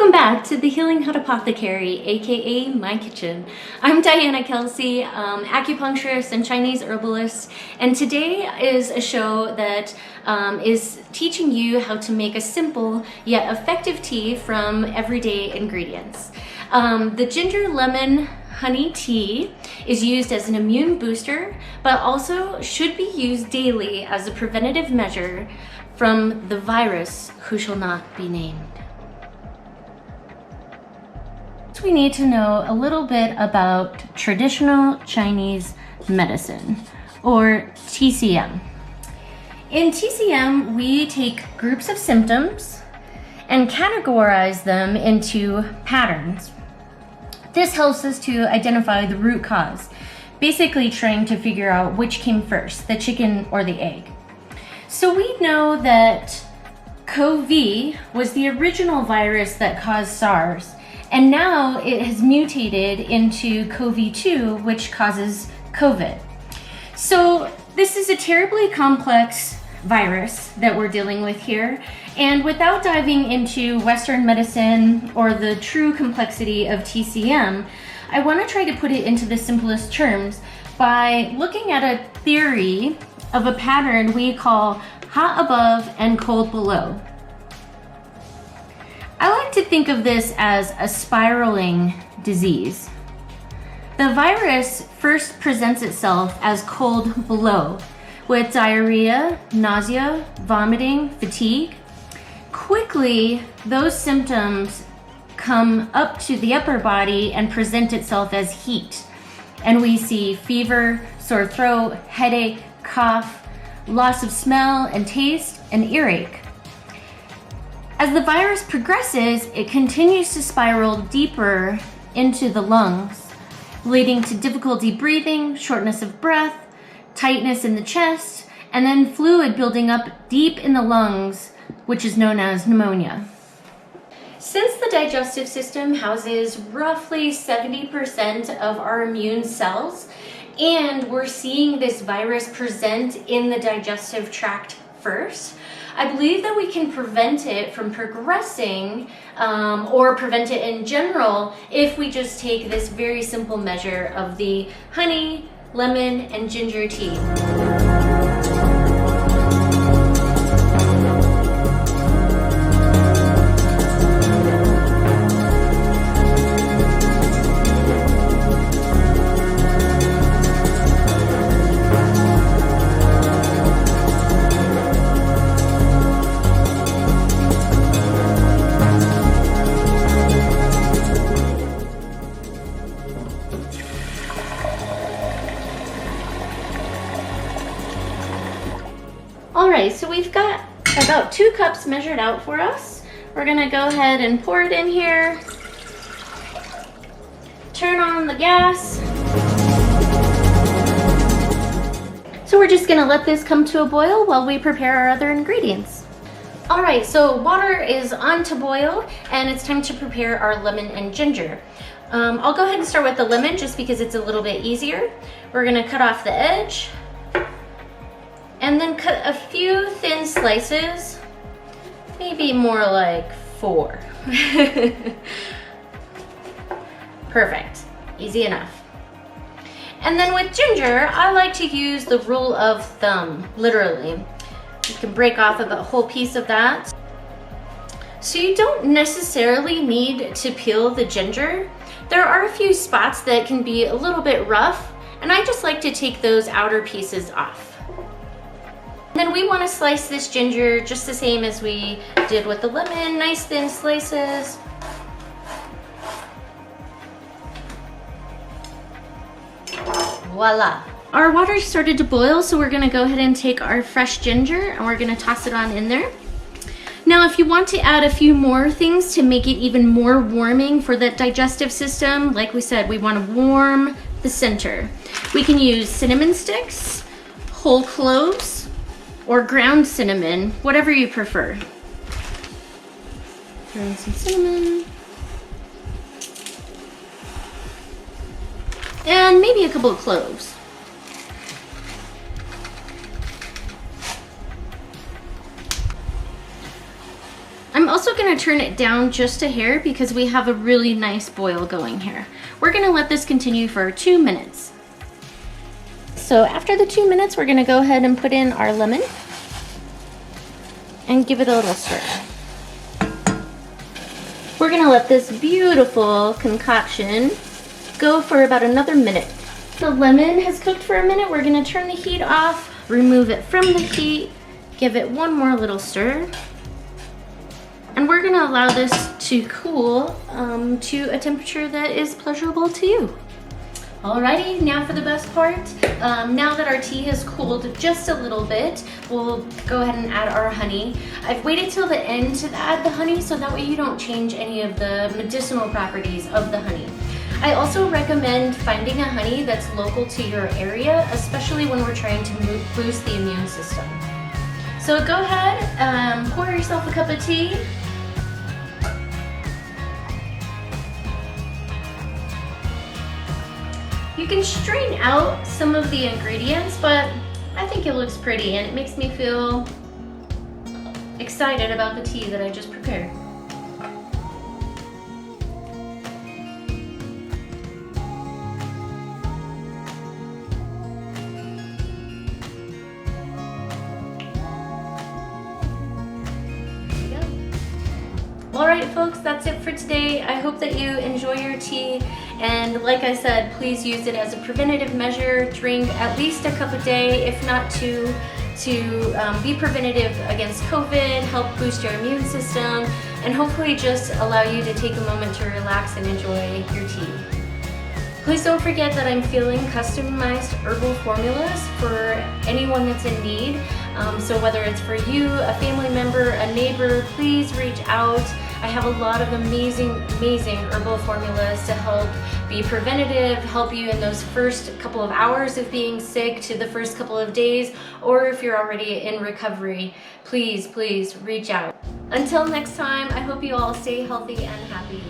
Welcome back to the Healing Hut Apothecary, aka my kitchen. I'm Diana Kelsey, acupuncturist and Chinese herbalist, and today is a show that is teaching you how to make a simple yet effective tea from everyday ingredients. The ginger lemon honey tea is used as an immune booster, but also should be used daily as a preventative measure from the virus who shall not be named. We need to know a little bit about traditional Chinese medicine, or TCM. In TCM, we take groups of symptoms and categorize them into patterns. This helps us to identify the root cause, basically trying to figure out which came first, the chicken or the egg. So we know that CoV was the original virus that caused SARS, and now it has mutated into CoV-2, which causes COVID. So this is a terribly complex virus that we're dealing with here. And without diving into Western medicine or the true complexity of TCM, I want to try to put it into the simplest terms by looking at a theory of a pattern we call hot above and cold below. I like to think of this as a spiraling disease. The virus first presents itself as cold below, with diarrhea, nausea, vomiting, fatigue. Quickly, those symptoms come up to the upper body and present itself as heat. And we see fever, sore throat, headache, cough, loss of smell and taste, and earache. As the virus progresses, it continues to spiral deeper into the lungs, leading to difficulty breathing, shortness of breath, tightness in the chest, and then fluid building up deep in the lungs, which is known as pneumonia. Since the digestive system houses roughly 70% of our immune cells, and we're seeing this virus present in the digestive tract first, I believe that we can prevent it from progressing or prevent it in general if we just take this very simple measure of the honey, lemon, and ginger tea. Alright, so we've got about 2 cups measured out for us. We're going to go ahead and pour it in here. Turn on the gas. So we're just going to let this come to a boil while we prepare our other ingredients. Alright, so water is on to boil and it's time to prepare our lemon and ginger. I'll go ahead and start with the lemon just because it's a little bit easier. We're going to cut off the edge. And then cut a few thin slices, maybe more like 4. Perfect, easy enough. And then with ginger, I like to use the rule of thumb, literally. You can break off of a whole piece of that. So you don't necessarily need to peel the ginger. There are a few spots that can be a little bit rough, and I just like to take those outer pieces off. Then we want to slice this ginger just the same as we did with the lemon, nice thin slices. Voila. Our water started to boil, so we're going to go ahead and take our fresh ginger and we're going to toss it on in there. Now, if you want to add a few more things to make it even more warming for the digestive system, like we said, we want to warm the center. We can use cinnamon sticks, whole cloves, or ground cinnamon, whatever you prefer. Throw in some cinnamon. And maybe a couple of cloves. also gonna turn it down just a hair because we have a really nice boil going here. We're gonna let this continue for 2 minutes. So after the 2 minutes, we're gonna go ahead and put in our lemon and give it a little stir. We're gonna let this beautiful concoction go for about another minute. The lemon has cooked for a minute. We're gonna turn the heat off, remove it from the heat, give it one more little stir. And we're gonna allow this to cool to a temperature that is pleasurable to you. Alrighty, now for the best part. Now that our tea has cooled just a little bit, we'll go ahead and add our honey. I've waited till the end to add the honey so that way you don't change any of the medicinal properties of the honey. I also recommend finding a honey that's local to your area, especially when we're trying to boost the immune system. So go ahead, pour yourself a cup of tea. You can strain out some of the ingredients, but I think it looks pretty and it makes me feel excited about the tea that I just prepared. Alright folks, that's it for today. I hope that you enjoy your tea, and like I said, please use it as a preventative measure. Drink at least a cup a day, if not two, to be preventative against COVID, help boost your immune system, and hopefully just allow you to take a moment to relax and enjoy your tea. Please don't forget that I'm feeling customized herbal formulas for anyone that's in need. So whether it's for you, a family member, a neighbor, please reach out. I have a lot of amazing herbal formulas to help be preventative, help you in those first couple of hours of being sick to the first couple of days, or if you're already in recovery, please reach out. Until next time, I hope you all stay healthy and happy.